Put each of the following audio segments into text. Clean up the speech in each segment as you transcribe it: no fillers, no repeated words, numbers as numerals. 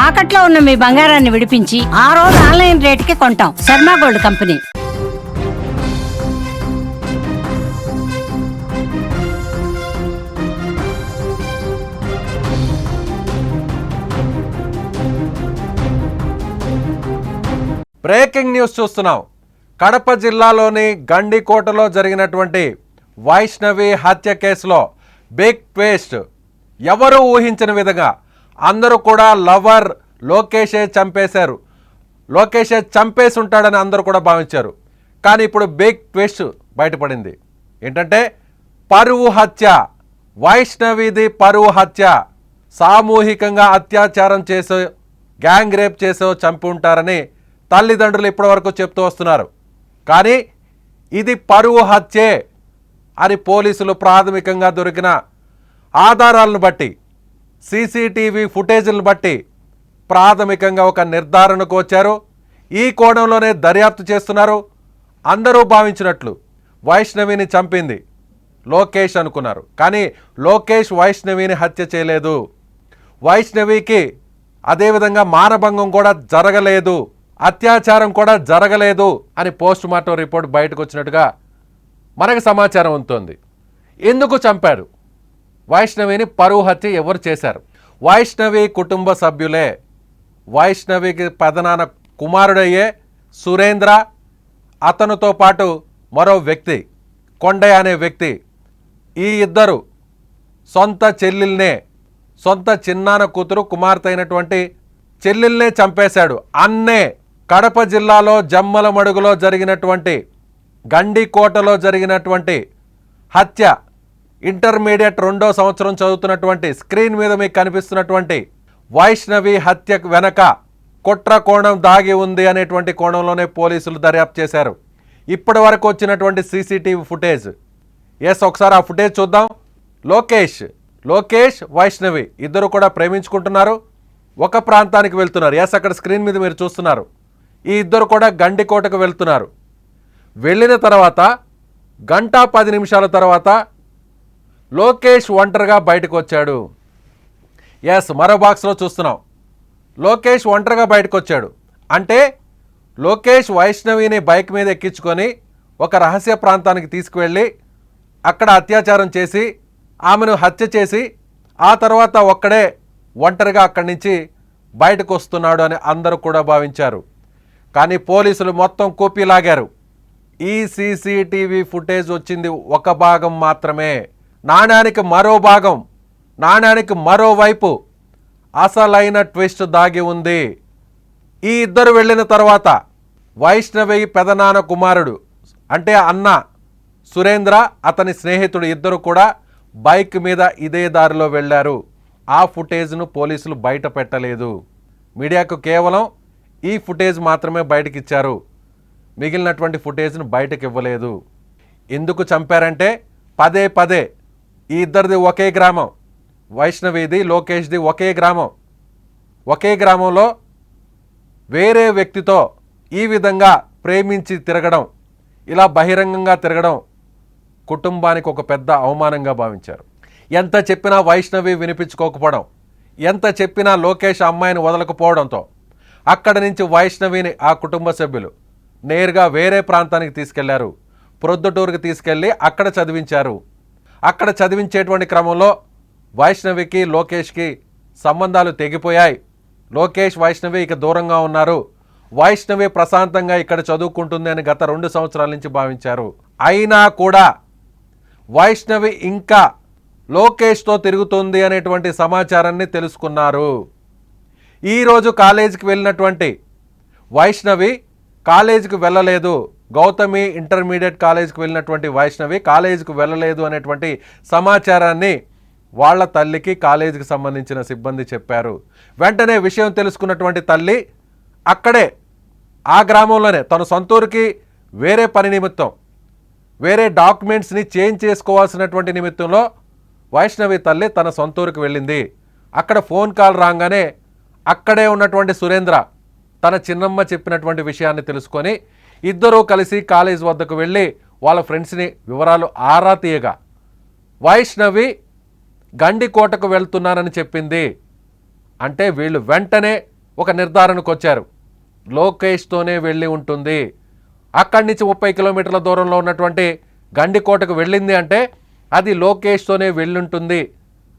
తాకట్లో ఉన్న మీ బంగారాన్ని విడిపించి ఆ రోజు ఆన్లైన్ రేటుకి కొంటాం. Sharma gold company. Breaking news చూస్తున్నాం. కడప జిల్లాలోని గండికోటలో జరిగినటువంటి వైష్ణవి హత్య కేసులో బిగ్ ట్విస్ట్. ఎవరు ఊహించిన విధంగా అందరూ కూడా లవర్ లోకేషే చంపేశారు, లోకేషే చంపేసి ఉంటాడని అందరూ కూడా భావించారు. కానీ ఇప్పుడు బిగ్ ట్విస్ట్ బయటపడింది. ఏంటంటే పరువు హత్య, వైష్ణవిది పరువు హత్య. సామూహికంగా అత్యాచారం చేసో గ్యాంగ్ రేప్ చేసో చంపి ఉంటారని తల్లిదండ్రులు ఇప్పటివరకు చెప్తూ వస్తున్నారు. కానీ ఇది పరువు హత్యే అని పోలీసులు ప్రాథమికంగా దొరికిన ఆధారాలను బట్టి, సీసీటీవీ ఫుటేజీలను బట్టి ప్రాథమికంగా ఒక నిర్ధారణకు వచ్చారు. ఈ కోణంలోనే దర్యాప్తు చేస్తున్నారు. అందరూ భావించినట్లు వైష్ణవిని చంపింది లోకేష్ అనుకున్నారు. కానీ లోకేష్ వైష్ణవిని హత్య చేయలేదు. వైష్ణవికి అదేవిధంగా మానభంగం కూడా జరగలేదు, అత్యాచారం కూడా జరగలేదు అని పోస్ట్ మార్టం రిపోర్ట్ బయటకు వచ్చినట్టుగా మనకు సమాచారం ఉంటుంది. ఎందుకు చంపారు వైష్ణవిని? పరువు హత్య ఎవరు చేశారు? వైష్ణవి కుటుంబ సభ్యులే. వైష్ణవికి పెదనాన్న కుమారుడయ్యే సురేంద్ర, అతనితో పాటు మరో వ్యక్తి కొండయ్య అనే వ్యక్తి, ఈ ఇద్దరు సొంత చెల్లెల్నే, సొంత చిన్నాన్న కూతురు కుమార్తె అయినటువంటి చెల్లెల్నే చంపేశాడు. అన్నే కడప జిల్లాలో జమ్మలమడుగులో జరిగినటువంటి గండికోటలో జరిగినటువంటి హత్య, ఇంటర్మీడియట్ 2వ సంవత్సరం చదువుతున్నటువంటి, స్క్రీన్ మీద మీకు కనిపిస్తున్నటువంటి వైష్ణవి హత్య వెనక కుట్ర కోణం దాగి ఉంది అనేటువంటి కోణంలోనే పోలీసులు దర్యాప్తు చేశారు. ఇప్పటి వరకు వచ్చినటువంటి సీసీటీవీ ఫుటేజ్, ఒకసారి ఆ ఫుటేజ్ చూద్దాం. లోకేష్ వైష్ణవి ఇద్దరు కూడా ప్రేమించుకుంటున్నారు, ఒక ప్రాంతానికి వెళ్తున్నారు. అక్కడ స్క్రీన్ మీద మీరు చూస్తున్నారు. ఈ ఇద్దరు కూడా గండికోటకు వెళ్తున్నారు. వెళ్ళిన తర్వాత 1:10 నిమిషాల తర్వాత లోకేష్ ఒంటరిగా బయటకు వచ్చాడు. మరో బాక్స్లో చూస్తున్నాం. లోకేష్ ఒంటరిగా బయటకు వచ్చాడు అంటే లోకేష్ వైష్ణవిని బైక్ మీద ఎక్కించుకొని ఒక రహస్య ప్రాంతానికి తీసుకువెళ్ళి అక్కడ అత్యాచారం చేసి ఆమెను హత్య చేసి ఆ తర్వాత ఒక్కడే ఒంటరిగా అక్కడి నుంచి బయటకు వస్తున్నాడు అని అందరూ కూడా భావించారు. కానీ పోలీసులు మొత్తం కూపీ లాగారు. ఈ సీసీటీవీ ఫుటేజ్ వచ్చింది ఒక భాగం మాత్రమే. నాణ్యానికి మరో భాగం, నాణ్యానికి మరోవైపు అసలైన ట్విస్ట్ దాగి ఉంది. ఈ ఇద్దరు వెళ్ళిన తర్వాత వైష్ణవి పెదనాన్న కుమారుడు అంటే అన్న సురేంద్ర, అతని స్నేహితుడు ఇద్దరు కూడా బైక్ మీద ఇదే దారిలో వెళ్ళారు. ఆ ఫుటేజ్ను పోలీసులు బయట పెట్టలేదు. మీడియాకు కేవలం ఈ ఫుటేజ్ మాత్రమే బయటకు ఇచ్చారు. మిగిలినటువంటి ఫుటేజ్ను బయటకు ఇవ్వలేదు. ఎందుకు చంపారంటే పదే ఈ ఇద్దరిది ఒకే గ్రామం, వైష్ణవిది లోకేష్ది ఒకే గ్రామం. ఒకే గ్రామంలో వేరే వ్యక్తితో ఈ విధంగా ప్రేమించి తిరగడం, ఇలా బహిరంగంగా తిరగడం కుటుంబానికి ఒక పెద్ద అవమానంగా భావించారు. ఎంత చెప్పినా వైష్ణవి వినిపించుకోకపోవడం, ఎంత చెప్పినా లోకేష్ అమ్మాయిని వదలకపోవడంతో అక్కడి నుంచి వైష్ణవిని ఆ కుటుంబ సభ్యులు నేరుగా వేరే ప్రాంతానికి తీసుకెళ్లారు. ప్రొద్దుటూరుకి తీసుకెళ్ళి అక్కడ చదివించారు. అక్కడ చదివించేటువంటి క్రమంలో వైష్ణవికి లోకేష్కి సంబంధాలు తెగిపోయాయి. లోకేష్ వైష్ణవి ఇక దూరంగా ఉన్నారు. వైష్ణవి ప్రశాంతంగా ఇక్కడ చదువుకుంటుంది అని గత 2 సంవత్సరాల నుంచి భావించారు. అయినా కూడా వైష్ణవి ఇంకా లోకేష్తో తిరుగుతుంది అనేటువంటి సమాచారాన్ని తెలుసుకున్నారు. ఈరోజు కాలేజీకి వెళ్ళినటువంటి వైష్ణవి కాలేజీకి వెళ్ళలేదు. గౌతమి ఇంటర్మీడియట్ కాలేజీకి వెళ్ళినటువంటి వైష్ణవి కాలేజీకి వెళ్ళలేదు అనేటువంటి సమాచారాన్ని వాళ్ళ తల్లికి కాలేజీకి సంబంధించిన సిబ్బంది చెప్పారు. వెంటనే విషయం తెలుసుకున్నటువంటి తల్లి అక్కడే ఆ గ్రామంలోనే తన సొంతూరుకి వేరే పని నిమిత్తం, వేరే డాక్యుమెంట్స్ని చేంజ్ చేసుకోవాల్సినటువంటి నిమిత్తంలో వైష్ణవి తల్లి తన సొంతూరుకి వెళ్ళింది. అక్కడ ఫోన్ కాల్ రాగానే అక్కడే ఉన్నటువంటి సురేంద్ర తన చిన్నమ్మ చెప్పినటువంటి విషయాన్ని తెలుసుకొని ఇద్దరూ కలిసి కాలేజ్ వద్దకు వెళ్ళి వాళ్ళ ఫ్రెండ్స్ని వివరాలు ఆరా తీయగా వైష్ణవి గండికోటకు వెళ్తున్నానని చెప్పింది. అంటే వీళ్ళు వెంటనే ఒక నిర్ధారణకు వచ్చారు. లోకేష్తోనే వెళ్ళి ఉంటుంది. అక్కడి నుంచి 30 కిలోమీటర్ల దూరంలో ఉన్నటువంటి గండికోటకు వెళ్ళింది అంటే అది లోకేష్తోనే వెళ్ళుంటుంది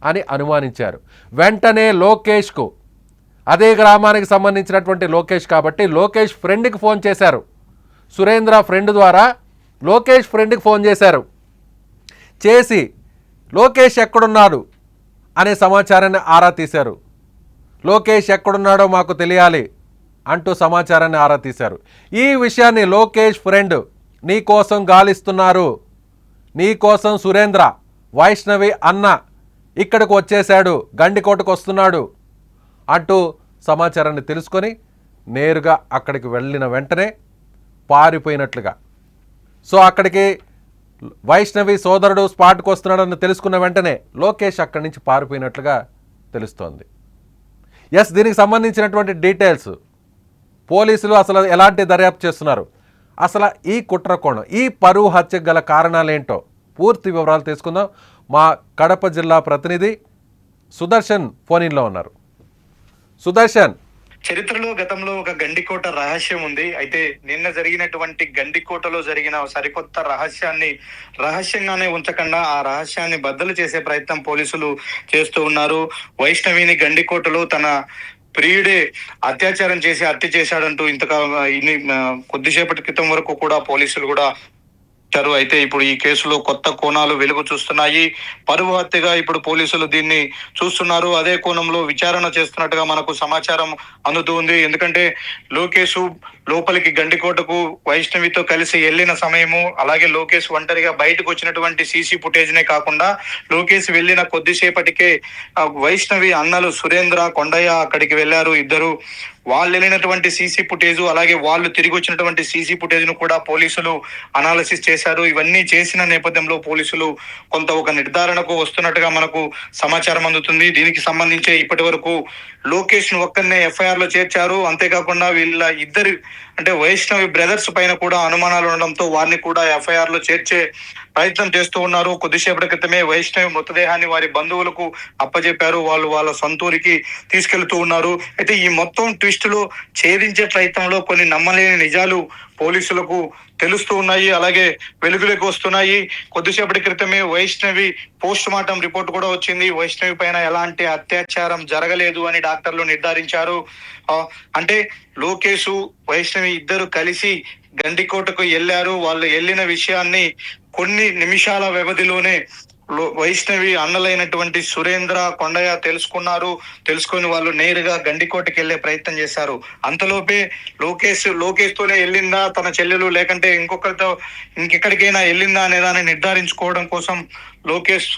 అని అనుమానించారు. వెంటనే లోకేష్కు, అదే గ్రామానికి సంబంధించినటువంటి లోకేష్ కాబట్టి లోకేష్ ఫ్రెండ్కి ఫోన్ చేశారు. సురేంద్ర ఫ్రెండ్ ద్వారా లోకేష్ ఫ్రెండ్కి ఫోన్ చేశారు. చేసి లోకేష్ ఎక్కడున్నాడు అనే సమాచారాన్ని ఆరా తీశారు. లోకేష్ ఎక్కడున్నాడో మాకు తెలియాలి అంటూ సమాచారాన్ని ఆరా తీశారు. ఈ విషయాన్ని లోకేష్ ఫ్రెండ్, నీ కోసం గాలిస్తున్నారు, నీ కోసం సురేంద్ర, వైష్ణవి అన్న ఇక్కడికి వచ్చేశాడు, గండికోటకు వస్తున్నాడు అంటూ సమాచారాన్ని తెలుసుకొని నేరుగా అక్కడికి వెళ్ళిన వెంటనే పారిపోయినట్లుగా. సో అక్కడికి వైష్ణవి సోదరుడు స్పాట్కి వస్తున్నాడని తెలుసుకున్న వెంటనే లోకేష్ అక్కడి నుంచి పారిపోయినట్లుగా తెలుస్తోంది. ఎస్, దీనికి సంబంధించినటువంటి డీటెయిల్స్ పోలీసులు అసలు ఎలాంటి దర్యాప్తు చేస్తున్నారు, అసలు ఈ కుట్ర కోణం, ఈ పరువు హత్యకు గల కారణాలేంటో పూర్తి వివరాలు తీసుకుందాం. మా కడప జిల్లా ప్రతినిధి సుదర్శన్ ఫోన్ ఇన్లో ఉన్నారు. సుదర్శన్, చరిత్రలో గతంలో ఒక గండికోట రహస్యం ఉంది. అయితే నిన్న జరిగినటువంటి గండికోటలో జరిగిన సరికొత్త రహస్యాన్ని రహస్యంగానే ఉంచకుండా ఆ రహస్యాన్ని బద్దలు చేసే ప్రయత్నం పోలీసులు చేస్తూ ఉన్నారు. వైష్ణవిని గండికోటలో తన ప్రియుడే అత్యాచారం చేసి హత్య చేశాడంటూ కొద్దిసేపటి క్రితం వరకు కూడా పోలీసులు కూడా అయితే ఇప్పుడు ఈ కేసులో కొత్త కోణాలు వెలుగు చూస్తున్నాయి. పరువు హత్యగా ఇప్పుడు పోలీసులు దీన్ని చూస్తున్నారు. అదే కోణంలో విచారణ చేస్తున్నట్టుగా మనకు సమాచారం అందుతూ ఉంది. ఎందుకంటే లోకేష్ లోపలికి గండికోటకు వైష్ణవితో కలిసి వెళ్ళిన సమయము, అలాగే లోకేష్ ఒంటరిగా బయటకు వచ్చినటువంటి సీసీ ఫుటేజ్ నే కాకుండా లోకేష్ వెళ్ళిన కొద్దిసేపటికే వైష్ణవి అన్నలు సురేంద్ర, కొండయ్య అక్కడికి వెళ్లారు. ఇద్దరు వాళ్ళు వెళ్ళినటువంటి సీసీ ఫుటేజ్, అలాగే వాళ్ళు తిరిగి వచ్చినటువంటి సీసీ ఫుటేజ్ ను కూడా పోలీసులు అనాలిసిస్ చేశారు. ఇవన్నీ చేసిన నేపథ్యంలో పోలీసులు కొంత ఒక నిర్ధారణకు వస్తున్నట్టుగా మనకు సమాచారం అందుతుంది. దీనికి సంబంధించి ఇప్పటి వరకు లోకేష్ ను ఒక్కరినే ఎఫ్ఐఆర్ లో చేర్చారు. అంతేకాకుండా వీళ్ళ ఇద్దరు అంటే వైష్ణవి బ్రదర్స్ పైన కూడా అనుమానాలు ఉండడంతో వారిని కూడా ఎఫ్ఐఆర్ లో చేర్చే ప్రయత్నం చేస్తూ ఉన్నారు. కొద్దిసేపటి క్రితమే వైష్ణవి మృతదేహాన్ని వారి బంధువులకు అప్పజెప్పారు. వాళ్ళు వాళ్ళ సొంతూరికి తీసుకెళ్తూ ఉన్నారు. అయితే ఈ మొత్తం ట్విస్ట్ లో ఛేదించే ప్రయత్నంలో కొన్ని నమ్మలేని నిజాలు పోలీసులకు తెలుస్తూ ఉన్నాయి, అలాగే వెలుగులోకి వస్తున్నాయి. కొద్దిసేపటి క్రితమే వైష్ణవి పోస్ట్ మార్టం రిపోర్ట్ కూడా వచ్చింది. వైష్ణవి పైన ఎలాంటి అత్యాచారం జరగలేదు అని డాక్టర్లు నిర్ధారించారు. అంటే లోకేష్, వైష్ణవి ఇద్దరు కలిసి గండికోటకు వెళ్లారు. వాళ్ళు వెళ్ళిన విషయాన్ని కొన్ని నిమిషాల వ్యవధిలోనే వైష్ణవి అన్నలైనటువంటి సురేంద్ర, కొండయ్య తెలుసుకొని వాళ్ళు నేరుగా గండికోటకి వెళ్లే ప్రయత్నం చేశారు. అంతలోపే లోకేష్ తోనే వెళ్ళిందా తన చెల్లెలు, లేకంటే ఇంకెక్కడికైనా వెళ్ళిందా అనే దాన్ని నిర్ధారించుకోవడం కోసం లోకేష్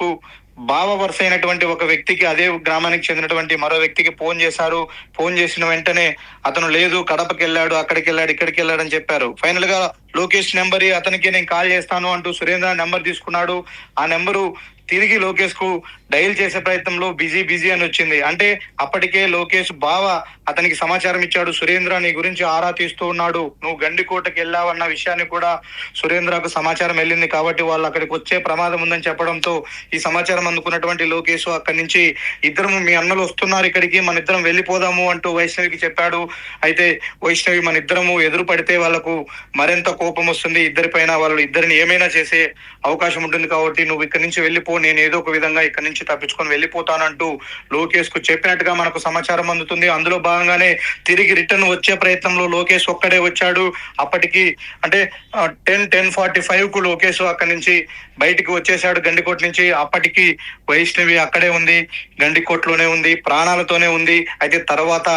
బావ వరుస అయినటువంటి ఒక వ్యక్తికి, అదే గ్రామానికి చెందినటువంటి మరో వ్యక్తికి ఫోన్ చేశారు. ఫోన్ చేసిన వెంటనే అతను లేదు, కడపకి వెళ్ళాడు, అక్కడికి వెళ్ళాడు, ఇక్కడికి వెళ్ళాడు అని చెప్పారు. ఫైనల్ గా లోకేష్ నెంబర్ అతనికి నేను కాల్ చేస్తాను అంటూ సురేంద్ర నెంబర్ తీసుకున్నాడు. ఆ నెంబరు తిరిగి లోకేష్ కు డైల్ చేసే ప్రయత్నంలో బిజీ అని వచ్చింది. అంటే అప్పటికే లోకేష్ బావ అతనికి సమాచారం ఇచ్చాడు, సురేంద్ర నీ గురించి ఆరా తీస్తూ ఉన్నాడు, నువ్వు గండికోటకి వెళ్ళావన్న విషయాన్ని కూడా సురేంద్రకు సమాచారం వెళ్ళింది. కాబట్టి వాళ్ళు అక్కడికి వచ్చే ప్రమాదం ఉందని చెప్పడంతో ఈ సమాచారం అందుకున్నటువంటి లోకేష్ అక్కడి నుంచి ఇద్దరు మీ అన్నలు వస్తున్నారు ఇక్కడికి, మన ఇద్దరం వెళ్ళిపోదాము అంటూ వైష్ణవికి చెప్పాడు. అయితే వైష్ణవి మన ఇద్దరము ఎదురు పడితే వాళ్ళకు మరింత కోపం వస్తుంది ఇద్దరిపైన, వాళ్ళు ఇద్దరిని ఏమైనా చేసే అవకాశం ఉంటుంది, కాబట్టి నువ్వు ఇక్కడి నుంచి వెళ్ళిపో, నేను ఏదో ఒక విధంగా ఇక్కడి నుంచి తప్పించుకొని వెళ్ళిపోతానంటూ లోకేష్ కు చెప్పినట్టుగా మనకు సమాచారం అందుతుంది. అందులో భాగంగానే తిరిగి రిటర్న్ వచ్చే ప్రయత్నంలో లోకేష్ ఒక్కడే వచ్చాడు. అప్పటికి అంటే 10:45 కు లోకేష్ అక్కడి నుంచి బయటికి వచ్చేసాడు గండికోట నుంచి. అప్పటికి వైష్ణవి అక్కడే ఉంది, గండికోటలోనే ఉంది, ప్రాణాలతోనే ఉంది. అయితే తర్వాత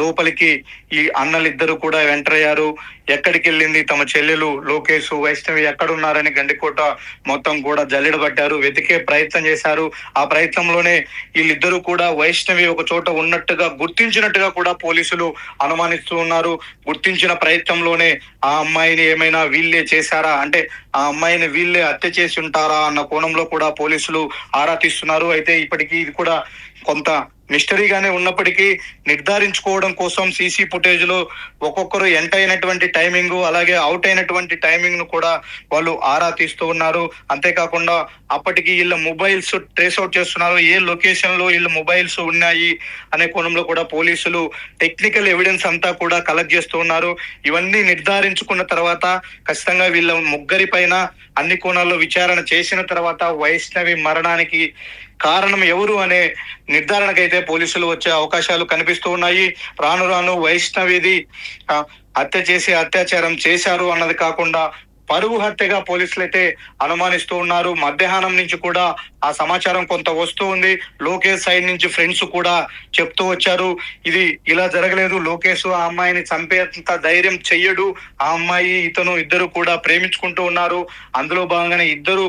లోపలికి ఈ అన్నలిద్దరు కూడా ఎంటర్ అయ్యారు. ఎక్కడికి వెళ్ళింది తమ చెల్లెలు, లోకేష్, వైష్ణవి ఎక్కడున్నారని గండికోట మొత్తం కూడా జల్లెడబట్టారు, వెతికే ప్రయత్నం చేశారు. ఆ ప్రయత్నంలోనే వీళ్ళిద్దరూ కూడా వైష్ణవి ఒక చోట ఉన్నట్టుగా గుర్తించినట్టుగా కూడా పోలీసులు అనుమానిస్తూ ఉన్నారు. గుర్తించిన ప్రయత్నంలోనే ఆ అమ్మాయిని ఏమైనా వీళ్ళే చేశారా, అంటే ఆ అమ్మాయిని వీళ్ళే హత్య చేసి ఉంటారా అన్న కోణంలో కూడా పోలీసులు ఆరా తీస్తున్నారు. అయితే ఇప్పటికీ ఇది కూడా కొంత మిస్టరీగానే ఉన్నప్పటికీ నిర్ధారించుకోవడం కోసం సీసీ ఫుటేజ్ లో ఒక్కొక్కరు ఎంటర్ అయినటువంటి టైమింగ్ అలాగే అవుట్ అయినటువంటి టైమింగ్ ను కూడా వాళ్ళు ఆరా తీస్తూ ఉన్నారు. అంతేకాకుండా అప్పటికి వీళ్ళ మొబైల్స్ ట్రేస్ అవుట్ చేస్తున్నారు, ఏ లొకేషన్ లో వీళ్ళ మొబైల్స్ ఉన్నాయి అనే కోణంలో కూడా పోలీసులు టెక్నికల్ ఎవిడెన్స్ అంతా కూడా కలెక్ట్ చేస్తూ ఉన్నారు. ఇవన్నీ నిర్ధారించుకున్న తర్వాత ఖచ్చితంగా వీళ్ళ ముగ్గురి పైన అన్ని కోణాల్లో విచారణ చేసిన తర్వాత వైష్ణవి మరణానికి కారణం ఎవరు అనే నిర్ధారణకైతే పోలీసులు వచ్చే అవకాశాలు కనిపిస్తూ ఉన్నాయి. రాను రాను వైష్ణవిది అత్యాచారం చేశారు అన్నది కాకుండా పరువు హత్యగా పోలీసులు అయితే అనుమానిస్తూ ఉన్నారు. మధ్యాహ్నం నుంచి కూడా ఆ సమాచారం కొంత వస్తూ ఉంది. లోకేష్ సైడ్ నుంచి ఫ్రెండ్స్ కూడా చెప్తూ వచ్చారు, ఇది ఇలా జరగలేదు, లోకేష్ ఆ అమ్మాయిని చంపేంత ధైర్యం చెయ్యడు, ఆ అమ్మాయి ఇతను ఇద్దరు కూడా ప్రేమించుకుంటూ ఉన్నారు, అందులో భాగంగానే ఇద్దరు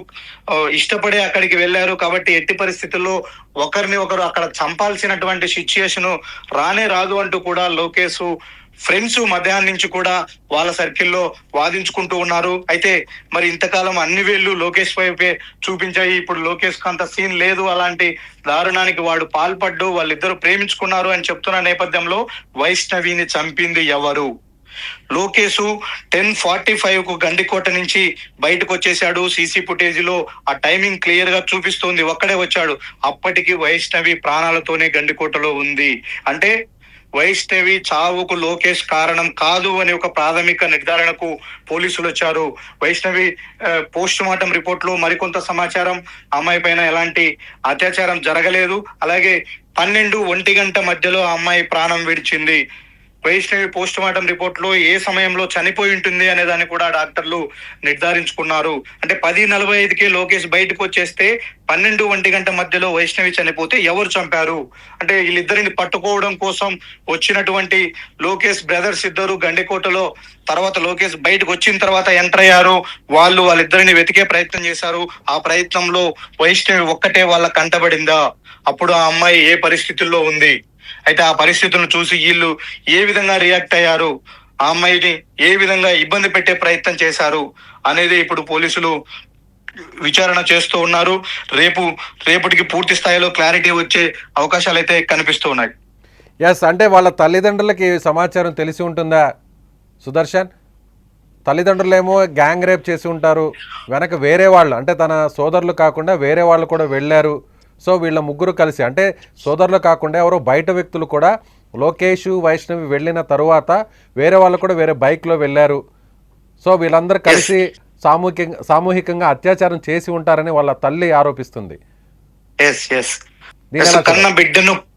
ఇష్టపడే అక్కడికి వెళ్ళారు కాబట్టి ఎట్టి పరిస్థితుల్లో ఒకరిని ఒకరు అక్కడ చంపాల్సినటువంటి సిచ్యుయేషన్ రానే రాదు అంటూ కూడా లోకేష్ ఫ్రెండ్స్ మధ్యాహ్నం నుంచి కూడా వాళ్ళ సర్కిల్లో వాదించుకుంటూ ఉన్నారు. అయితే మరి ఇంతకాలం అన్ని వేళ్ళు లోకేష్ వైపే చూపించాయి, ఇప్పుడు లోకేష్ కు అంత సీన్ లేదు, అలాంటి దారుణానికి వాడు పాల్పడ్డు, వాళ్ళిద్దరు ప్రేమించుకున్నారు అని చెప్తున్న నేపథ్యంలో వైష్ణవిని చంపింది ఎవరు? లోకేష్ 10:45 కు గండికోట నుంచి బయటకు వచ్చేసాడు. సీసీ ఫుటేజ్ లో ఆ టైమింగ్ క్లియర్ గా చూపిస్తుంది, ఒక్కడే వచ్చాడు. అప్పటికి వైష్ణవి ప్రాణాలతోనే గండికోటలో ఉంది. అంటే వైష్ణవి చావుకు లోకేష్ కారణం కాదు అని ఒక ప్రాథమిక నిర్ధారణకు పోలీసులు వచ్చారు. వైష్ణవి పోస్ట్ మార్టం రిపోర్ట్ లో మరికొంత సమాచారం, అమ్మాయి పైన ఎలాంటి అత్యాచారం జరగలేదు, అలాగే 12-1 గంట మధ్యలో ఆ అమ్మాయి ప్రాణం విడిచింది. వైష్ణవి పోస్ట్ మార్టం రిపోర్ట్ లో ఏ సమయంలో చనిపోయి ఉంటుంది అనే దాన్ని కూడా డాక్టర్లు నిర్ధారించుకున్నారు. అంటే 10:45కే లోకేష్ బయటకు వచ్చేస్తే 12-1 గంట మధ్యలో వైష్ణవి చనిపోతే ఎవరు చంపారు అంటే వీళ్ళిద్దరిని పట్టుకోవడం కోసం వచ్చినటువంటి లోకేష్ బ్రదర్స్ ఇద్దరు గండికోటలో తర్వాత లోకేష్ బయటకు వచ్చిన తర్వాత ఎంటర్ అయ్యారు. వాళ్ళిద్దరిని వెతికే ప్రయత్నం చేశారు. ఆ ప్రయత్నంలో వైష్ణవి ఒక్కటే వాళ్ళ కంటబడిందా? అప్పుడు ఆ అమ్మాయి ఏ పరిస్థితుల్లో ఉంది? అయితే ఆ పరిస్థితులను చూసి వీళ్ళు ఏ విధంగా రియాక్ట్ అయ్యారు, ఆ అమ్మాయిని ఏ విధంగా ఇబ్బంది పెట్టే ప్రయత్నం చేశారు అనేది ఇప్పుడు పోలీసులు విచారణ చేస్తూ ఉన్నారు. రేపటికి పూర్తి స్థాయిలో క్లారిటీ వచ్చే అవకాశాలు అయితే కనిపిస్తూ ఉన్నాయి. ఎస్, అంటే వాళ్ళ తల్లిదండ్రులకి సమాచారం తెలిసి ఉంటుందా సుదర్శన్? తల్లిదండ్రులేమో గ్యాంగ్ రేప్ చేసి ఉంటారు, వెనక వేరే వాళ్ళు అంటే తన సోదరులు కాకుండా వేరే వాళ్ళు కూడా వెళ్ళారు. సో వీళ్ళ ముగ్గురు కలిసి అంటే సోదరులు కాకుండా ఎవరో బయట వ్యక్తులు కూడా లోకేష్ వైష్ణవి వెళ్ళిన తరువాత వేరే వాళ్ళు కూడా వేరే బైక్లో వెళ్ళారు. సో వీళ్ళందరూ కలిసి సామూహికంగా అత్యాచారం చేసి ఉంటారని వాళ్ళ తల్లి ఆరోపిస్తుంది.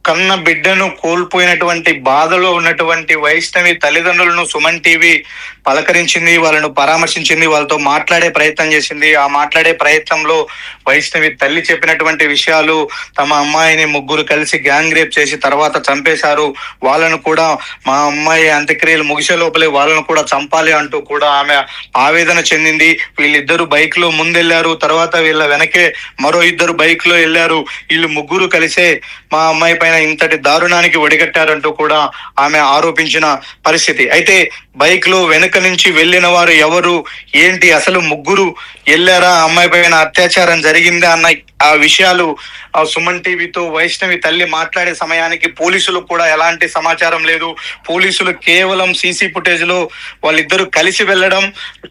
కన్న బిడ్డను కోల్పోయినటువంటి బాధలో ఉన్నటువంటి వైష్ణవి తల్లిదండ్రులను సుమన్ టీవీ పలకరించింది, వాళ్ళను పరామర్శించింది, వాళ్ళతో మాట్లాడే ప్రయత్నం చేసింది. ఆ మాట్లాడే ప్రయత్నంలో వైష్ణవి తల్లి చెప్పినటువంటి విషయాలు, తమ అమ్మాయిని ముగ్గురు కలిసి గ్యాంగ్ రేప్ చేసి తర్వాత చంపేశారు, వాళ్ళను కూడా మా అమ్మాయి అంత్యక్రియలు ముగిసే లోపలే వాళ్ళను కూడా చంపాలి అంటూ కూడా ఆమె ఆవేదన చెందింది. వీళ్ళిద్దరు బైక్ లో ముందెళ్లారు, తర్వాత వీళ్ళ వెనకే మరో ఇద్దరు బైక్ లో వెళ్ళారు. వీళ్ళు ముగ్గురు కలిసే మా అమ్మాయి పైన ఇంతటి దారుణానికి ఒడిగట్టారంటూ కూడా ఆమె ఆరోపించిన పరిస్థితి. అయితే బైక్ లో వెనుక నుంచి వెళ్ళిన వారు ఎవరు ఏంటి, అసలు ముగ్గురు వెళ్ళారా, అమ్మాయి పైన అత్యాచారం జరిగిందా అన్న ఆ విషయాలు సుమన్ టీవీతో వైష్ణవి తల్లి మాట్లాడే సమయానికి పోలీసులు కూడా ఎలాంటి సమాచారం లేదు. పోలీసులు కేవలం సీసీ ఫుటేజ్ లో వాళ్ళిద్దరూ కలిసి వెళ్ళడం,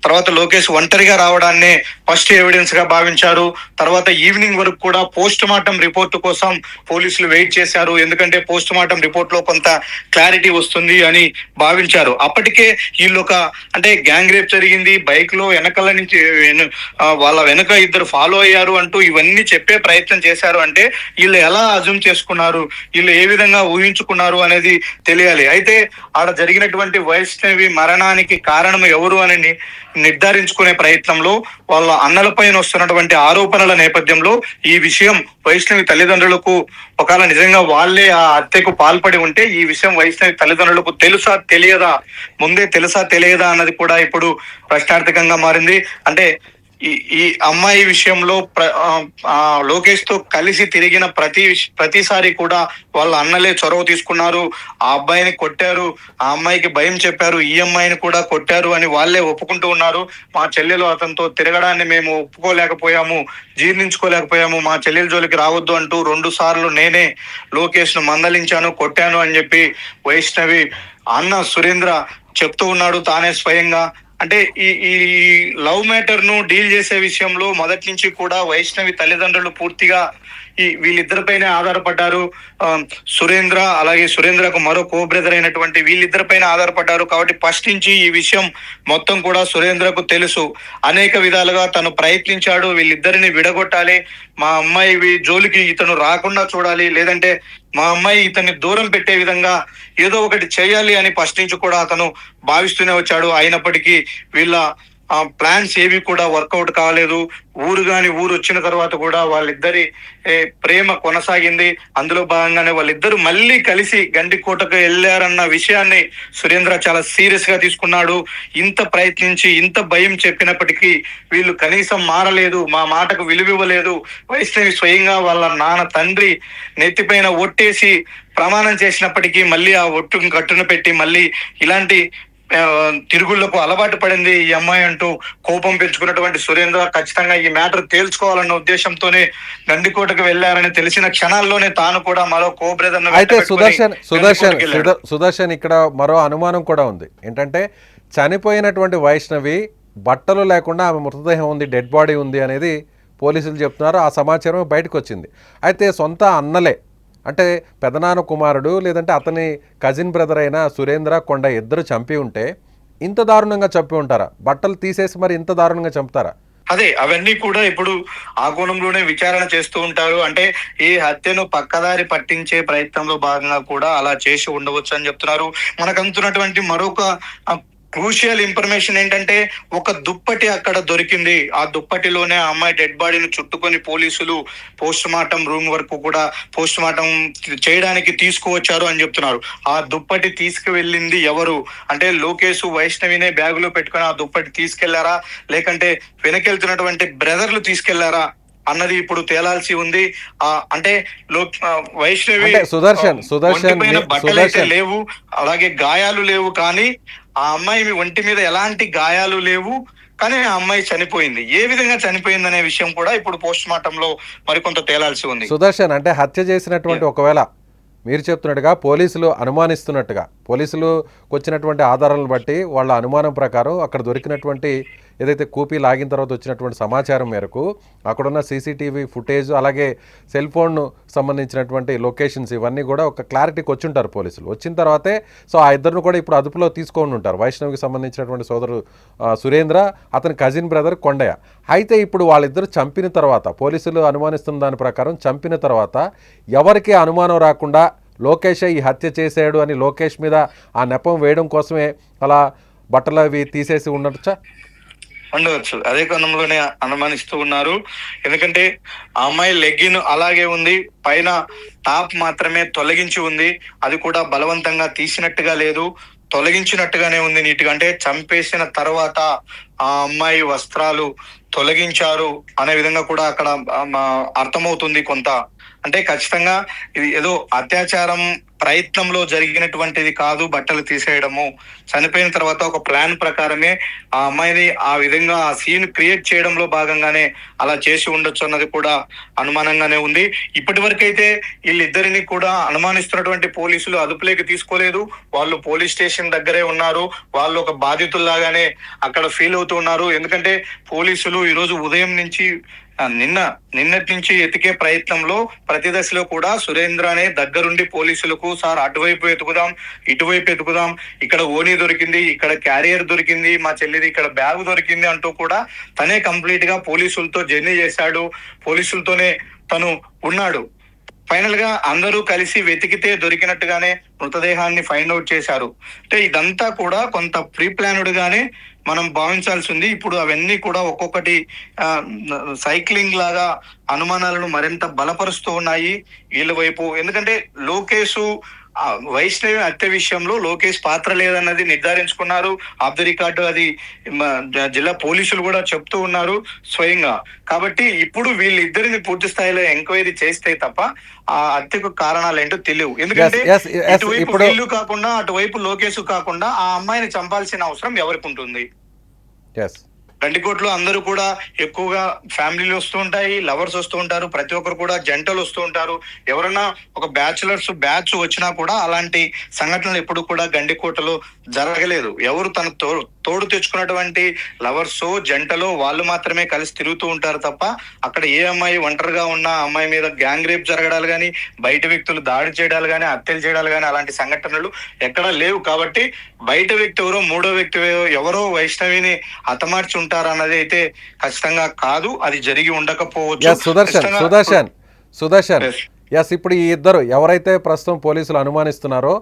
తర్వాత లోకేష్ ఒంటరిగా రావడాన్నే ఫస్ట్ ఎవిడెన్స్ గా భావించారు. తర్వాత ఈవినింగ్ వరకు కూడా పోస్ట్ మార్టం రిపోర్ట్ కోసం పోలీసులు వెయిట్ చేశారు, ఎందుకంటే పోస్ట్ మార్టం రిపోర్ట్ లో కొంత క్లారిటీ వస్తుంది అని భావించారు. అప్పటికే వీళ్ళు అంటే గ్యాంగ్ రేప్ జరిగింది, బైక్ లో వెనకాల నుంచి వాళ్ళ వెనక ఇద్దరు ఫాలో అయ్యారు అంటూ ఇవన్నీ చెప్పే ప్రయత్నం చేశారు. అంటే వీళ్ళు ఎలా అజ్యూమ్ చేసుకున్నారు, వీళ్ళు ఏ విధంగా ఊహించుకున్నారు అనేది తెలియాలి. అయితే ఆడ జరిగినటువంటి వైష్ణవి మరణానికి కారణం ఎవరు అని నిర్ధారించుకునే ప్రయత్నంలో వాళ్ళ అన్నలపైన వస్తున్నటువంటి ఆరోపణల నేపథ్యంలో ఈ విషయం వైష్ణవి తల్లిదండ్రులకు ఒకవేళ నిజంగా వాళ్ళే ఆ హత్యకు పాల్పడి ఉంటే ఈ విషయం వైష్ణవి తల్లిదండ్రులకు తెలుసా తెలియదా, ముందే తెలుసా తెలియదా అన్నది కూడా ఇప్పుడు ప్రశ్నార్థకంగా మారింది. అంటే ఈ ఈ అమ్మాయి విషయంలో లోకేష్ తో కలిసి తిరిగిన ప్రతిసారి కూడా వాళ్ళ అన్నలే చొరవ తీసుకున్నారు. ఆ అబ్బాయిని కొట్టారు, ఆ అమ్మాయికి భయం చెప్పారు, ఈ అమ్మాయిని కూడా కొట్టారు అని వాళ్ళే ఒప్పుకుంటూ ఉన్నారు. మా చెల్లెలు అతనితో తిరగడాన్ని మేము ఒప్పుకోలేకపోయాము, జీర్ణించుకోలేకపోయాము, మా చెల్లెల జోలికి రావద్దు అంటూ 2 సార్లు నేనే లోకేష్ ను మందలించాను, కొట్టాను అని చెప్పి వైష్ణవి అన్న సురేంద్ర చెప్తూ ఉన్నాడు తానే స్వయంగా. అంటే ఈ ఈ లవ్ మ్యాటర్ ను డీల్ చేసే విషయంలో మొదటి నుంచి కూడా వైష్ణవి తల్లిదండ్రులు పూర్తిగా వీళ్ళిద్దరిపైనే ఆధారపడ్డారు. సురేంద్ర అలాగే సురేంద్రకు మరో కో బ్రదర్ అయినటువంటి వీళ్ళిద్దరిపైన ఆధారపడ్డారు. కాబట్టి ఫస్ట్ నుంచి ఈ విషయం మొత్తం కూడా సురేంద్రకు తెలుసు. అనేక విధాలుగా తను ప్రయత్నించాడు, వీళ్ళిద్దరిని విడగొట్టాలి, మా అమ్మాయి జోలికి ఇతను రాకుండా చూడాలి, లేదంటే మా అమ్మాయి ఇతన్ని దూరం పెట్టే విధంగా ఏదో ఒకటి చేయాలి అని ఫస్ట్ నుంచి కూడా అతను భావిస్తూనే వచ్చాడు. అయినప్పటికీ వీళ్ళ ప్లాన్స్ ఏవి కూడా వర్కౌట్ కాలేదు. ఊరు వచ్చిన తర్వాత కూడా వాళ్ళిద్దరి ప్రేమ కొనసాగింది. అందులో భాగంగానే వాళ్ళిద్దరు మళ్ళీ కలిసి గండికోటకు వెళ్ళారన్న విషయాన్ని సురేంద్ర చాలా సీరియస్ గా తీసుకున్నాడు. ఇంత ప్రయత్నించి ఇంత భయం చెప్పినప్పటికీ వీళ్ళు కనీసం మారలేదు, మా మాటకు విలువివ్వలేదు. వైష్ణవి స్వయంగా వాళ్ళ నాన్న తండ్రి నెత్తిపైన ఒట్టేసి ప్రమాణం చేసినప్పటికీ మళ్ళీ ఆ ఒట్టును కట్టును పెట్టి మళ్ళీ ఇలాంటి తిరుగుళ్లకు అలవాటు పడింది ఈ అమ్మాయి అంటూ కోపం పెంచుకున్నటువంటి సురేంద్ర ఖచ్చితంగా ఈ మ్యాటర్ తేల్చుకోవాలన్న ఉద్దేశంతోనే గండికోటకు వెళ్లారని తెలిసిన క్షణాల్లోనే తాను కూడా మరో కో బ్రదర్. అయితే సుదర్శన్ ఇక్కడ మరో అనుమానం కూడా ఉంది. ఏంటంటే చనిపోయినటువంటి వైష్ణవి బట్టలు లేకుండా ఆమె మృతదేహం ఉంది, డెడ్ బాడీ ఉంది అనేది పోలీసులు చెప్తున్నారు. ఆ సమాచారం బయటకు వచ్చింది. అయితే సొంత అన్నలే అంటే పెదనాన్న కుమారుడు లేదంటే అతని కజిన్ బ్రదర్ అయిన సురేంద్ర కొండ ఇద్దరు చంపి ఉంటే ఇంత దారుణంగా చంపి ఉంటారా? బట్టలు తీసేసి మరి ఇంత దారుణంగా చంపుతారా? అదే అవన్నీ కూడా ఇప్పుడు ఆ కోణంలోనే విచారణ చేస్తూ ఉంటారు. అంటే ఈ హత్యను పక్కదారి పట్టించే ప్రయత్నంలో భాగంగా కూడా అలా చేసి ఉండవచ్చు అని చెప్తున్నారు. మనకు అందుతున్నటువంటి మరొక క్రూషియల్ ఇన్ఫర్మేషన్ ఏంటంటే ఒక దుప్పటి అక్కడ దొరికింది. ఆ దుప్పటిలోనే ఆ అమ్మాయి డెడ్ బాడీని చుట్టుకొని పోలీసులు పోస్ట్ మార్టం రూమ్ వరకు కూడా పోస్ట్ మార్టం చేయడానికి తీసుకువచ్చారు అని చెప్తున్నారు. ఆ దుప్పటి తీసుకువెళ్ళింది ఎవరు అంటే లోకేష్ వైష్ణవినే బ్యాగులో పెట్టుకుని ఆ దుప్పటి తీసుకెళ్లారా, లేకంటే వెనకెళ్తున్నటువంటి బ్రదర్లు తీసుకెళ్లారా అన్నది ఇప్పుడు తేలాల్సి ఉంది. అంటే వైష్ణవి బట్టలైతే లేవు, అలాగే గాయాలు లేవు, కానీ ఆ అమ్మాయి ఒంటి మీద ఎలాంటి గాయాలు లేవు, కానీ ఆ అమ్మాయి చనిపోయింది. ఏ విధంగా చనిపోయింది అనే విషయం కూడా ఇప్పుడు పోస్ట్ మార్టం లో మరికొంత తేలాల్సి ఉంది. సుదర్శన్ అంటే హత్య చేసినటువంటి ఒకవేళ మీరు చెప్తున్నట్టుగా పోలీసులు అనుమానిస్తున్నట్టుగా పోలీసులకు వచ్చినటువంటి ఆధారాలను బట్టి వాళ్ళ అనుమానం ప్రకారం అక్కడ దొరికినటువంటి ఏదైతే కూపీ లాగిన తర్వాత వచ్చినటువంటి సమాచారం మేరకు అక్కడున్న సీసీటీవీ ఫుటేజ్ అలాగే సెల్ ఫోన్ సంబంధించినటువంటి లొకేషన్స్ ఇవన్నీ కూడా ఒక క్లారిటీకి వచ్చుంటారు పోలీసులు. వచ్చిన తర్వాతే సో ఆ ఇద్దరిని కూడా ఇప్పుడు అదుపులో తీసుకొని ఉంటారు. వైష్ణవికి సంబంధించినటువంటి సోదరు సురేంద్ర, అతని కజిన్ బ్రదర్ కొండయ్య. అయితే ఇప్పుడు వాళ్ళిద్దరు చంపిన తర్వాత పోలీసులు అనుమానిస్తున్న దాని ప్రకారం చంపిన తర్వాత ఎవరికి అనుమానం రాకుండా లోకేష్ ఈ హత్య చేశాడు అని లోకేష్ మీద ఆ నెపం వేయడం కోసమే అలా బట్టలు అవి తీసేసి ఉండొచ్చా? ఉండవచ్చు. అదే కోణంలోనే అనుమానిస్తూ ఉన్నారు. ఎందుకంటే ఆ అమ్మాయి లెగ్గిన్ అలాగే ఉంది, పైన టాప్ మాత్రమే తొలగించి ఉంది. అది కూడా బలవంతంగా తీసినట్టుగా లేదు, తొలగించినట్టుగానే ఉంది నీట్గా. అంటే చంపేసిన తర్వాత ఆ అమ్మాయి వస్త్రాలు తొలగించారు అనే విధంగా కూడా అక్కడ అర్థమవుతుంది కొంత. అంటే ఖచ్చితంగా ఇది ఏదో అత్యాచారం ప్రయత్నంలో జరిగినటువంటిది కాదు. బట్టలు తీసేయడము, చనిపోయిన తర్వాత ఒక ప్లాన్ ప్రకారమే ఆ అమ్మాయిని ఆ విధంగా ఆ సీన్ క్రియేట్ చేయడంలో భాగంగానే అలా చేసి ఉండొచ్చు అన్నది కూడా అనుమానంగానే ఉంది. ఇప్పటి వరకైతే వీళ్ళిద్దరిని కూడా అనుమానిస్తున్నటువంటి పోలీసులు అదుపులోకి తీసుకోలేదు. వాళ్ళు పోలీస్ స్టేషన్ దగ్గరే ఉన్నారు. వాళ్ళు ఒక బాధితుల్లాగానే అక్కడ ఫీల్ అవుతూ ఉన్నారు. ఎందుకంటే పోలీసులు ఈరోజు ఉదయం నుంచి నిన్నటి నుంచి ఎతికే ప్రయత్నంలో ప్రతి దశలో కూడా సురేంద్రనే దగ్గరుండి పోలీసులకు సార్ అటువైపు ఎతుకుదాం, ఇటువైపు ఎతుకుదాం, ఇక్కడ ఓనీ దొరికింది, ఇక్కడ క్యారియర్ దొరికింది, మా చెల్లిది ఇక్కడ బ్యాగ్ దొరికింది అంటూ కూడా తనే కంప్లీట్ గా పోలీసులతో జర్నీ చేశాడు. పోలీసులతోనే తను ఉన్నాడు. ఫైనల్ గా అందరూ కలిసి వెతికితే దొరికినట్టుగానే మృతదేహాన్ని ఫైండ్ అవుట్ చేశారు. అంటే ఇదంతా కూడా కొంత ప్రీ ప్లాన్డ్ గానే మనం భావించాల్సి ఉంది. ఇప్పుడు అవన్నీ కూడా ఒక్కొక్కటి సైక్లింగ్ లాగా అనుమానాలను మరింత బలపరుస్తూ ఉన్నాయి వీళ్ళ వైపు. ఎందుకంటే లోకేష్ ఆ వైష్ణవి హత్య విషయంలో లోకేష్ పాత్ర లేదన్నది నిర్ధారించుకున్నారు. ఆఫ్ ది రికార్డు అది జిల్లా పోలీసులు కూడా చెప్తూ ఉన్నారు స్వయంగా. కాబట్టి ఇప్పుడు వీళ్ళిద్దరిని పూర్తి స్థాయిలో ఎంక్వైరీ చేస్తే తప్ప ఆ హత్యకు కారణాలు ఏంటో తెలియవు. ఎందుకంటే yes, ఇటువైపు ఇప్పుడు వీళ్ళు కాకుండా అటువైపు లోకేష్ కాకుండా ఆ అమ్మాయిని చంపాల్సిన అవసరం ఎవరికి ఉంటుంది? ఎస్ గండికోట్లో అందరూ కూడా ఎక్కువగా ఫ్యామిలీలు వస్తూ ఉంటాయి, లవర్స్ వస్తూ ఉంటారు, ప్రతి ఒక్కరు కూడా జంటలు వస్తూ ఉంటారు. ఎవరన్నా ఒక బ్యాచ్ వచ్చినా కూడా అలాంటి సంఘటనలు ఎప్పుడు కూడా గండికోటలో జరగలేదు. ఎవరు తన తోడు తెచ్చుకున్నటువంటి లవర్స్ జంటలో వాళ్ళు మాత్రమే కలిసి తిరుగుతూ ఉంటారు తప్ప అక్కడ ఏ అమ్మాయి ఒంటరిగా ఉన్న అమ్మాయి మీద గ్యాంగ్ రేప్ జరగడాలు కానీ, బయట వ్యక్తులు దాడి చేయడాలు కానీ, హత్యలు చేయడాలు కానీ అలాంటి సంఘటనలు ఎక్కడా లేవు. కాబట్టి బయట వ్యక్తి ఎవరో, మూడో వ్యక్తి ఎవరో వైష్ణవిని హతమార్చి ఉంటారన్నది అయితే ఖచ్చితంగా కాదు. అది జరిగి ఉండకపోవచ్చు. సుదర్శన్ ఎస్ ఇప్పుడు ఈ ఇద్దరు ఎవరైతే ప్రస్తుతం పోలీసులు అనుమానిస్తున్నారో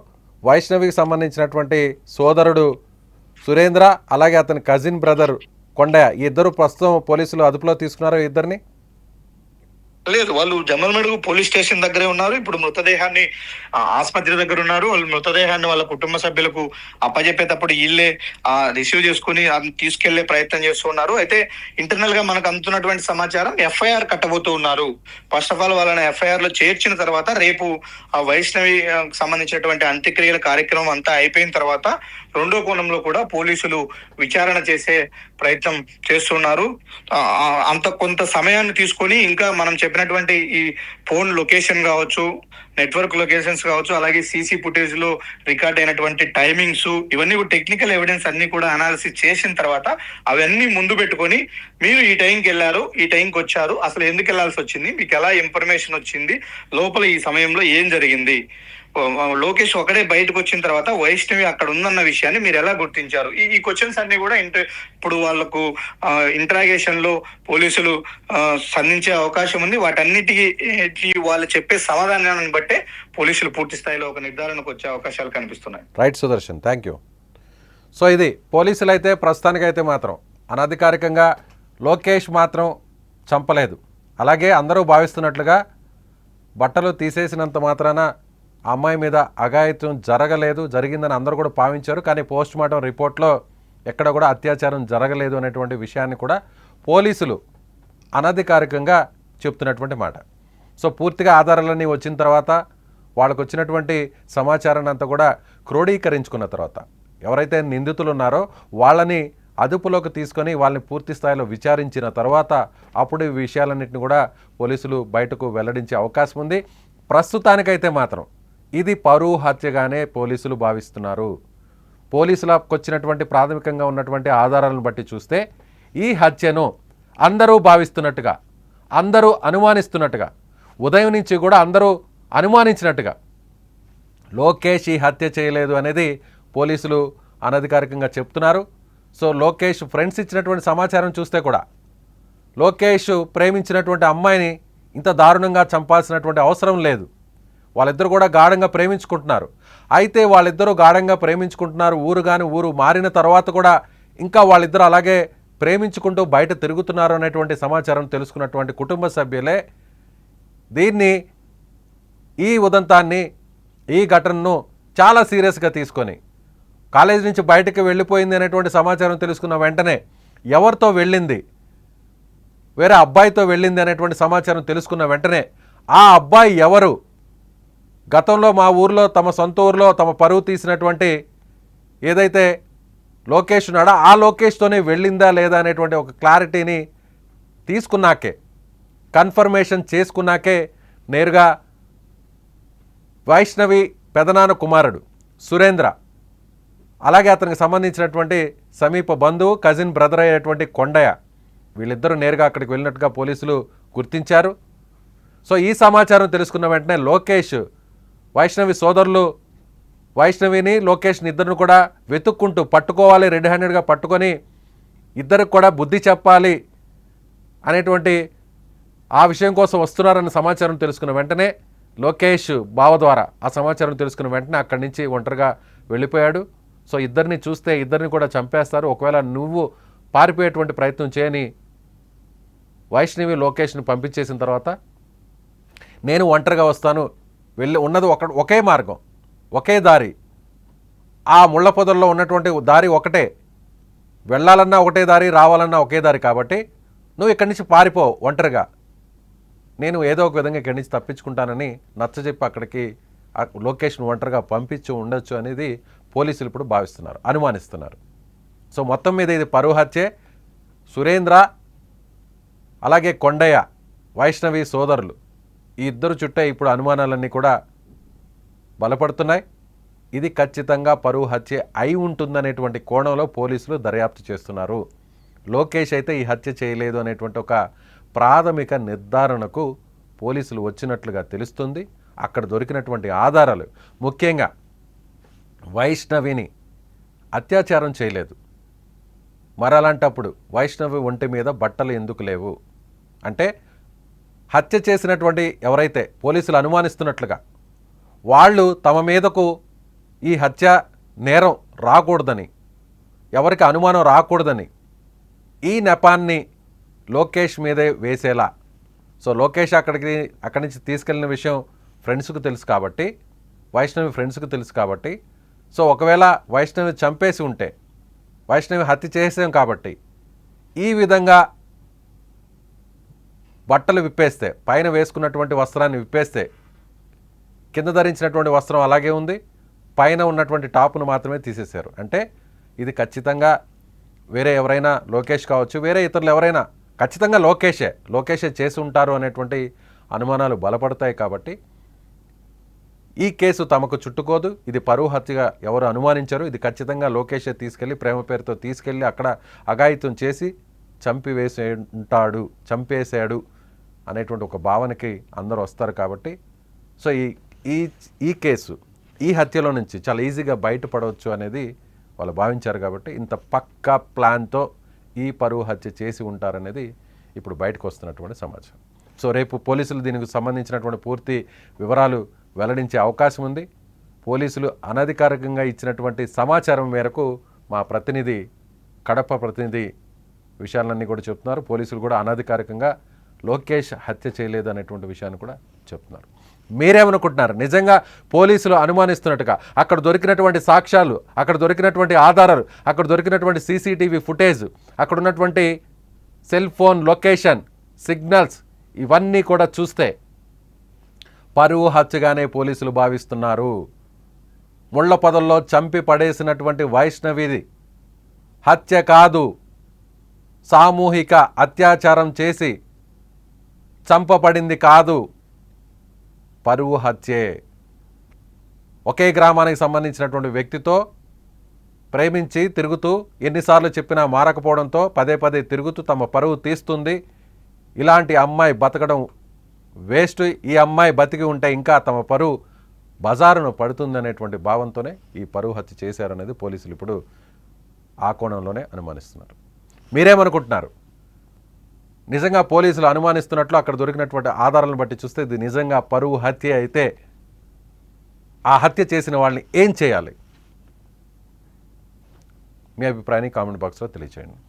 వైష్ణవికి సంబంధించినటువంటి సోదరుడు సురేంద్ర, అలాగే అతని కజిన్ బ్రదర్ కొండయ్య, ఈ ఇద్దరు ప్రస్తుతం పోలీసులు అదుపులో తీసుకున్నారో ఇద్దరిని? లేదు, వాళ్ళు జమ్మలమడుగు పోలీస్ స్టేషన్ దగ్గరే ఉన్నారు. ఇప్పుడు మృతదేహాన్ని ఆసుపత్రి దగ్గర ఉన్నారు. వాళ్ళు మృతదేహాన్ని వాళ్ళ కుటుంబ సభ్యులకు అప్పజెప్పేటప్పుడు వీళ్ళే రిసీవ్ చేసుకుని తీసుకెళ్లే ప్రయత్నం చేస్తున్నారు. అయితే ఇంటర్నల్ గా మనకు అందుతున్నటువంటి సమాచారం ఎఫ్ఐఆర్ కట్టబోతూ ఉన్నారు. ఫస్ట్ ఆఫ్ ఆల్ వాళ్ళని ఎఫ్ఐఆర్ లో చేర్చిన తర్వాత రేపు ఆ వైష్ణవి సంబంధించినటువంటి అంత్యక్రియల కార్యక్రమం అంతా అయిపోయిన తర్వాత రెండో కోణంలో కూడా పోలీసులు విచారణ చేసే ప్రయత్నం చేస్తున్నారు. అంత కొంత సమయాన్ని తీసుకొని ఇంకా మనం చెప్పినటువంటి ఈ ఫోన్ లొకేషన్ కావచ్చు, నెట్వర్క్ లొకేషన్స్ కావచ్చు, అలాగే సీసీ ఫుటేజ్ లో రికార్డ్ అయినటువంటి టైమింగ్స్, ఇవన్నీ టెక్నికల్ ఎవిడెన్స్ అన్ని కూడా అనాలిసిస్ చేసిన తర్వాత అవన్నీ ముందు పెట్టుకొని మీరు ఈ టైంకి వెళ్ళారు, ఈ టైంకి వచ్చారు, అసలు ఎందుకు వెళ్లాల్సి వచ్చింది, మీకు ఎలా ఇన్ఫర్మేషన్ వచ్చింది, లోపల ఈ సమయంలో ఏం జరిగింది, లోకేష్ ఒకడే బయటకు వచ్చిన తర్వాత వైష్ణవి అక్కడ ఉందన్న విషయాన్ని మీరు ఎలా గుర్తించారు, ఈ క్వశ్చన్స్ అన్ని కూడా ఇప్పుడు వాళ్ళకు ఇంట్రాగేషన్ లో పోలీసులు సంధించే అవకాశం ఉంది. వాటన్నిటికీ వాళ్ళు చెప్పే సమాధానాన్ని బట్టే పోలీసులు పూర్తి స్థాయిలో ఒక నిర్ధారణకు వచ్చే అవకాశాలు కనిపిస్తున్నాయి. Right Sudarshan, thank you. So ఇది పోలీసులు అయితే ప్రస్తుతానికైతే మాత్రం అనధికారికంగా లోకేష్ మాత్రం చంపలేదు, అలాగే అందరూ భావిస్తున్నట్లుగా బట్టలు తీసేసినంత మాత్రాన ఆ అమ్మాయి మీద అఘాయిత్యం జరిగిందని అందరూ కూడా భావించారు. కానీ పోస్ట్ మార్టం రిపోర్ట్లో ఎక్కడ కూడా అత్యాచారం జరగలేదు అనేటువంటి విషయాన్ని కూడా పోలీసులు అనధికారికంగా చెప్తున్నటువంటి మాట. సో పూర్తిగా ఆధారాలన్నీ వచ్చిన తర్వాత వాళ్ళకు వచ్చినటువంటి సమాచారాన్ని అంతా కూడా క్రోడీకరించుకున్న తర్వాత ఎవరైతే నిందితులు ఉన్నారో వాళ్ళని అదుపులోకి తీసుకొని వాళ్ళని పూర్తి స్థాయిలో విచారించిన తర్వాత అప్పుడు ఈ విషయాలన్నింటినీ కూడా పోలీసులు బయటకు వెల్లడించే అవకాశం ఉంది. ప్రస్తుతానికైతే మాత్రం ఇది పరువు హత్యగానే పోలీసులు భావిస్తున్నారు. పోలీసులకు వచ్చినటువంటి ప్రాథమికంగా ఉన్నటువంటి ఆధారాలను బట్టి చూస్తే ఈ హత్యను అందరూ భావిస్తున్నట్టుగా, అందరూ అనుమానిస్తున్నట్టుగా, ఉదయం నుంచి కూడా అందరూ అనుమానించినట్టుగా లోకేష్ ఈ హత్య చేయలేదు అనేది పోలీసులు అనధికారికంగా చెప్తున్నారు. సో లోకేష్ ఫ్రెండ్స్ ఇచ్చినటువంటి సమాచారం చూస్తే కూడా లోకేష్ ప్రేమించినటువంటి అమ్మాయిని ఇంత దారుణంగా చంపాల్సినటువంటి అవసరం లేదు. వాళ్ళిద్దరూ కూడా గాఢంగా ప్రేమించుకుంటున్నారు. అయితే వాళ్ళిద్దరూ గాఢంగా ప్రేమించుకుంటున్నారు, ఊరు మారిన తర్వాత కూడా ఇంకా వాళ్ళిద్దరూ అలాగే ప్రేమించుకుంటూ బయట తిరుగుతున్నారు అనేటువంటి సమాచారం తెలుసుకున్నటువంటి కుటుంబ సభ్యులే ఈ ఉదంతాన్ని, ఈ ఘటనను చాలా సీరియస్గా తీసుకొని కాలేజీ నుంచి బయటకు వెళ్ళిపోయింది అనేటువంటి సమాచారం తెలుసుకున్న వెంటనే ఎవరితో వెళ్ళింది, వేరే అబ్బాయితో వెళ్ళింది అనేటువంటి సమాచారం తెలుసుకున్న వెంటనే ఆ అబ్బాయి ఎవరు, గతంలో మా ఊర్లో తమ సొంత ఊర్లో తమ పరువు తీసినటువంటి ఏదైతే లోకేష్ ఉన్నాడో ఆ లోకేష్తోనే వెళ్ళిందా లేదా అనేటువంటి ఒక క్లారిటీని తీసుకున్నాకే, కన్ఫర్మేషన్ చేసుకున్నాకే నేరుగా వైష్ణవి పెదనాన్న కుమారుడు సురేంద్ర, అలాగే అతనికి సంబంధించినటువంటి సమీప బంధువు కజిన్ బ్రదర్ అయ్యేటువంటి కొండయ్య, వీళ్ళిద్దరూ నేరుగా అక్కడికి వెళ్ళినట్టుగా పోలీసులు గుర్తించారు. సో ఈ సమాచారం తెలుసుకున్న వెంటనే లోకేష్, వైష్ణవి సోదరులు వైష్ణవిని లోకేష్ని ఇద్దరిని కూడా వెతుక్కుంటూ పట్టుకోవాలి, రెడ్ హ్యాండెడ్గా పట్టుకొని ఇద్దరికి కూడా బుద్ధి చెప్పాలి అనేటువంటి ఆ విషయం కోసం వస్తున్నారన్న సమాచారం తెలుసుకున్న వెంటనే లోకేష్ బావ ద్వారా ఆ సమాచారం తెలుసుకున్న వెంటనే అక్కడి నుంచి ఒంటరిగా వెళ్ళిపోయాడు. సో ఇద్దరిని చూస్తే ఇద్దరిని కూడా చంపేస్తారు, ఒకవేళ నువ్వు పారిపోయేటువంటి ప్రయత్నం చేయని వైష్ణవి లోకేష్ని పంపించేసిన తర్వాత నేను ఒంటరిగా వస్తాను, వెళ్ళి ఉన్నది ఒకే మార్గం, ఒకే దారి, ఆ ముళ్ళ పొదల్లో ఉన్నటువంటి దారి ఒకటే, వెళ్ళాలన్నా ఒకటే దారి, రావాలన్నా ఒకే దారి. కాబట్టి నువ్వు ఇక్కడి నుంచి పారిపో ఒంటరిగా, నేను ఏదో ఒక విధంగా ఇక్కడి నుంచి తప్పించుకుంటానని నచ్చజెప్పి అక్కడికి లొకేషన్ ఒంటరిగా పంపించి ఉండొచ్చు అనేది పోలీసులు ఇప్పుడు భావిస్తున్నారు, అనుమానిస్తున్నారు. సో మొత్తం మీద ఇది పరువు హత్యే. సురేంద్ర అలాగే కొండయ్య, వైష్ణవి సోదరులు, ఈ ఇద్దరు చుట్టే ఇప్పుడు అనుమానాలన్నీ కూడా బలపడుతున్నాయి. ఇది ఖచ్చితంగా పరువు హత్య అయి ఉంటుందనేటువంటి కోణంలో పోలీసులు దర్యాప్తు చేస్తున్నారు. లోకేష్ అయితే ఈ హత్య చేయలేదు అనేటువంటి ఒక ప్రాథమిక నిర్ధారణకు పోలీసులు వచ్చినట్లుగా తెలుస్తుంది. అక్కడ దొరికినటువంటి ఆధారాలు, ముఖ్యంగా వైష్ణవిని అత్యాచారం చేయలేదు, మరి అలాంటప్పుడు వైష్ణవి ఒంటి మీద బట్టలు ఎందుకు లేవు అంటే, హత్య చేసినటువంటి ఎవరైతే పోలీసులు అనుమానిస్తున్నట్లుగా వాళ్ళు తమ మీదకు ఈ హత్య నేరం రాకూడదని, ఎవరికి అనుమానం రాకూడదని ఈ నెపాన్ని లోకేష్ మీదే వేసేలా. సో లోకేష్ అక్కడి నుంచి తీసుకెళ్లిన విషయం ఫ్రెండ్స్కు తెలుసు కాబట్టి, వైష్ణవి ఫ్రెండ్స్కు తెలుసు కాబట్టి, సో ఒకవేళ వైష్ణవి చంపేసి ఉంటే, వైష్ణవి హత్య చేసాం కాబట్టి ఈ విధంగా బట్టలు విప్పేస్తే, పైన వేసుకున్నటువంటి వస్త్రాన్ని విప్పేస్తే కింద ధరించినటువంటి వస్త్రం అలాగే ఉంది, పైన ఉన్నటువంటి టాపును మాత్రమే తీసేశారు. అంటే ఇది ఖచ్చితంగా వేరే ఎవరైనా, లోకేష్ కావచ్చు, వేరే ఇతరులు ఎవరైనా, ఖచ్చితంగా లోకేషే చేసి ఉంటారు అనేటువంటి అనుమానాలు బలపడతాయి. కాబట్టి ఈ కేసు తమకు చుట్టుకోదు, ఇది పరువు హత్యగా ఎవరు అనుమానించరు, ఇది ఖచ్చితంగా లోకేషే తీసుకెళ్ళి ప్రేమ పేరుతో తీసుకెళ్ళి అక్కడ అఘాయిత్యం చేసి చంపేశాడు అనేటువంటి ఒక భావనకి అందరూ వస్తారు. కాబట్టి సో ఈ కేసు, ఈ హత్యలో నుంచి చాలా ఈజీగా బయటపడవచ్చు అనేది వాళ్ళు భావించారు. కాబట్టి ఇంత పక్కా ప్లాన్తో ఈ పరువు హత్య చేసి ఉంటారనేది ఇప్పుడు బయటకు వస్తున్నటువంటి సమాచారం. సో రేపు పోలీసులు దీనికి సంబంధించినటువంటి పూర్తి వివరాలు వెల్లడించే అవకాశం ఉంది. పోలీసులు అనధికారికంగా ఇచ్చినటువంటి సమాచారం మేరకు మా ప్రతినిధి, కడప ప్రతినిధి విషయాలన్నీ కూడా చెప్తున్నారు. పోలీసులు కూడా అనధికారికంగా లోకేష్ హత్య చేయలేదు అనేటువంటి విషయాన్ని కూడా చెప్తున్నారు. మీరేమనుకుంటున్నారు? నిజంగా పోలీసులు అనుమానిస్తున్నట్టుగా అక్కడ దొరికినటువంటి సాక్ష్యాలు, అక్కడ దొరికినటువంటి ఆధారాలు, అక్కడ దొరికినటువంటి సీసీటీవీ ఫుటేజ్, అక్కడ ఉన్నటువంటి సెల్ ఫోన్ లొకేషన్, సిగ్నల్స్, ఇవన్నీ కూడా చూస్తే పరువు హత్యగానే పోలీసులు భావిస్తున్నారు. ముళ్ళ పొదల్లో చంపి పడేసినటువంటి వైష్ణవిది హత్య కాదు, సామూహిక అత్యాచారం చేసి చంపబడింది కాదు, పరువు హత్యే. ఒకే గ్రామానికి సంబంధించినటువంటి వ్యక్తితో ప్రేమించి తిరుగుతూ, ఎన్నిసార్లు చెప్పినా మారకపోవడంతో పదే తిరుగుతూ తమ పరువు తీస్తుంది. ఇలాంటి అమ్మాయి బతకడం వేస్ట్, ఈ అమ్మాయి బతికి ఉంటే ఇంకా తమ పరువు బజారును పడుతుందనేటువంటి భావంతోనే ఈ పరువు హత్య చేశారనేది పోలీసులు ఇప్పుడు ఆ కోణంలోనే అనుమానిస్తున్నారు. మీరేమనుకుంటున్నారు? నిజంగా పోలీసులు అనుమానిస్తున్నట్లు అక్కడ దొరికినటువంటి ఆధారాలను బట్టి చూస్తే ఇది నిజంగా పరువు హత్య అయితే ఆ హత్య చేసిన వాళ్ళని ఏం చేయాలి? మీ అభిప్రాయాన్ని కామెంట్ బాక్స్లో తెలియచేయండి.